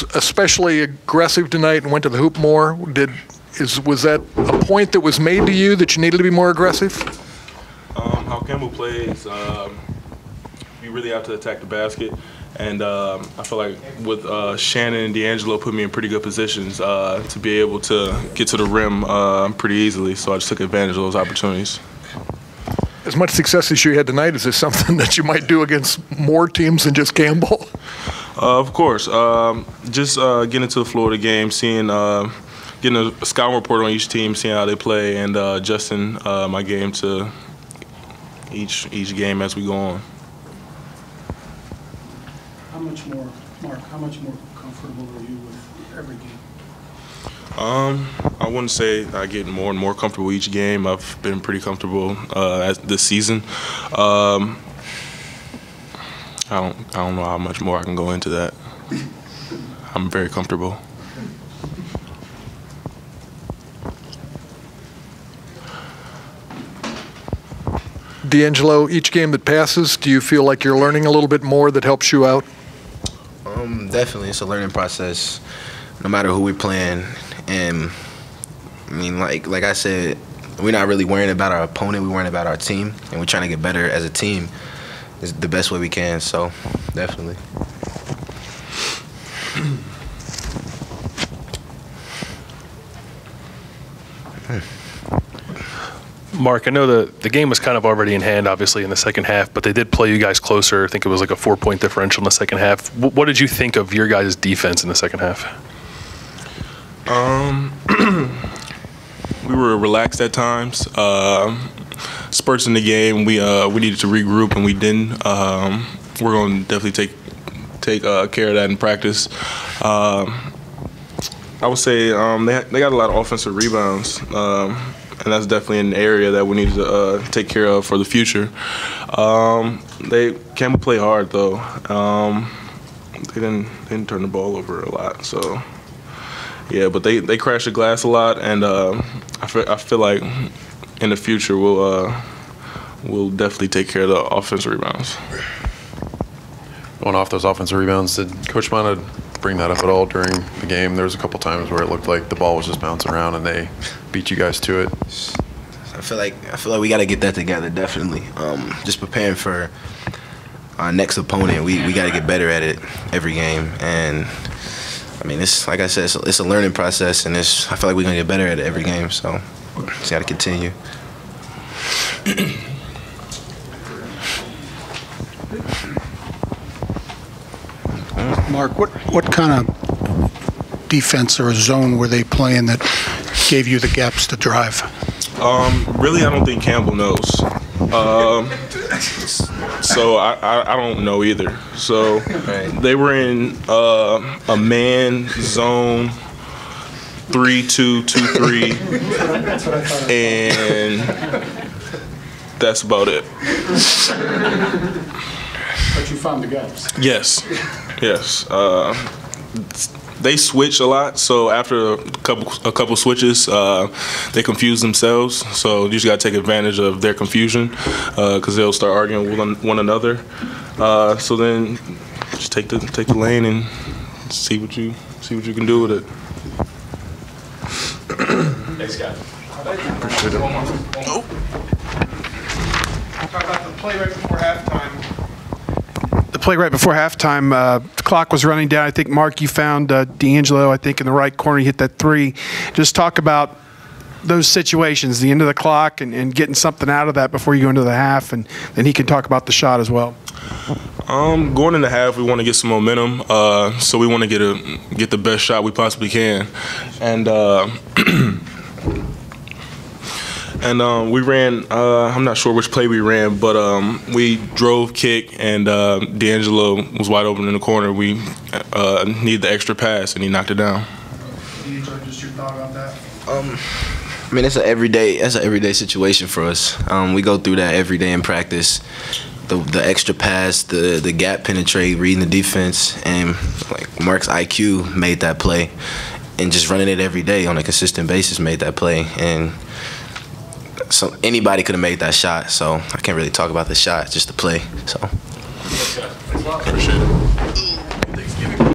was especially aggressive tonight and went to the hoop more. Was that a point that was made to you that you needed to be more aggressive? How Campbell plays, you really have to attack the basket. And I feel like with Shannon and D'Angelo put me in pretty good positions to be able to get to the rim pretty easily. So I just took advantage of those opportunities. As much success as you had tonight, is this something that you might do against more teams than just Campbell? Of course. Just getting to the floor of the game, getting a scouting report on each team, seeing how they play, and adjusting my game to each game as we go on. How much more, Mark, how much more comfortable are you with every game? I wouldn't say I get more and more comfortable each game. I've been pretty comfortable this season. I don't know how much more I can go into that. I'm very comfortable. D'Angelo, each game that passes, do you feel like you're learning a little bit more that helps you out? Definitely, it's a learning process, no matter who we're playing. And I mean, like I said, we're not really worrying about our opponent. We're worrying about our team, and we're trying to get better as a team. Is the best way we can. So, definitely. Mark, I know the game was kind of already in hand, obviously, in the second half, but they did play you guys closer. I think it was like a 4-point differential in the second half. What did you think of your guys' defense in the second half? We were relaxed at times. Spurts in the game, we needed to regroup, and we didn't. We're going to definitely take care of that in practice. I would say they got a lot of offensive rebounds. And that's definitely an area that we need to take care of for the future. Campbell play hard though. They didn't turn the ball over a lot, so yeah. But they crash the glass a lot, and I feel like in the future we'll definitely take care of the offensive rebounds. Going off those offensive rebounds, did Coach Mana bring that up at all during the game? There was a couple times where it looked like the ball was just bouncing around and they beat you guys to it. I feel like we got to get that together, definitely. Just preparing for our next opponent, we got to get better at it every game. And I mean, it's like I said, it's a learning process, and I feel like we're gonna get better at it every game. So just got to continue. Mark, what kind of defense or zone were they playing that gave you the gaps to drive? Really, I don't think Campbell knows. So I don't know either. So they were in a man zone 3-2-2-3, and that's about it. But you found the gaps. Yes. They switch a lot, so after a couple switches, they confuse themselves. So you just got to take advantage of their confusion because they'll start arguing with one another. So then just take the lane and see what you can do with it. Thanks, guys. Appreciate it. Talk about the play right before halftime. The play right before halftime, the clock was running down. I think, Mark, you found D'Angelo, I think, in the right corner. He hit that three. Just talk about those situations, the end of the clock, and getting something out of that before you go into the half, and then he can talk about the shot as well. Going into half, we want to get some momentum, so we want to get the best shot we possibly can, and we ran. I'm not sure which play we ran, but we drove kick, and D'Angelo was wide open in the corner. We needed the extra pass, and he knocked it down. Just your thought about that? I mean, that's an everyday situation for us. We go through that every day in practice. The extra pass, the gap penetrate, reading the defense, and like Mark's IQ made that play, and just running it every day on a consistent basis made that play. And so anybody could have made that shot. So I can't really talk about the shot, just the play. So Appreciate it.